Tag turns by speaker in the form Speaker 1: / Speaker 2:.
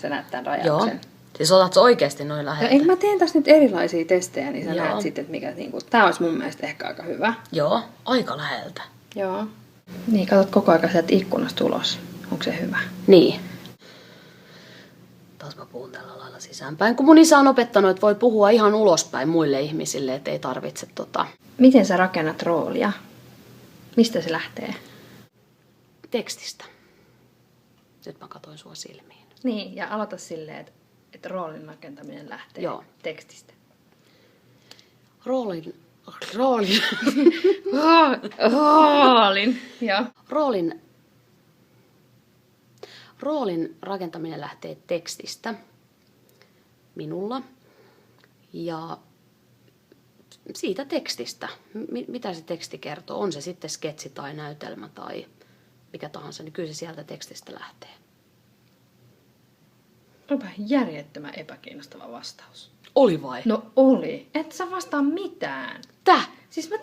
Speaker 1: sä näet tämän rajauksen.
Speaker 2: Joo. Siis otat sä oikeesti noin
Speaker 1: No,
Speaker 2: läheltä?
Speaker 1: eikö mä teen tässä nyt erilaisia testejä, niin sä
Speaker 2: Joo.
Speaker 1: näet sitten, että mikä niinku, tää olisi mun mielestä ehkä aika hyvä.
Speaker 2: Joo, aika läheltä.
Speaker 1: Joo. Niin, katsot koko ajan sieltä ikkunasta ulos. Onko se hyvä?
Speaker 2: Niin. Taas mä puhun tällä lailla sisäänpäin. Kun mun isä on opettanut, että voi puhua ihan ulospäin muille ihmisille, että ei tarvitse
Speaker 1: Miten sä rakennat roolia? Mistä se lähtee?
Speaker 2: tekstistä. Nyt mä katoin sua silmiin.
Speaker 1: Niin, ja aloita silleen, että roolin rakentaminen lähtee
Speaker 2: Joo.
Speaker 1: tekstistä.
Speaker 2: Roolin,
Speaker 1: Joo.
Speaker 2: roolin rakentaminen lähtee tekstistä minulla ja siitä tekstistä. Mitä se teksti kertoo? On se sitten sketsi tai näytelmä tai mikä tahansa, niin kyllä se sieltä tekstistä lähtee.
Speaker 1: Onpa järjettömän epäkiinnostava vastaus.
Speaker 2: Oli vai?
Speaker 1: No oli. Et sä vastaa mitään.
Speaker 2: Täh?
Speaker 1: Siis mä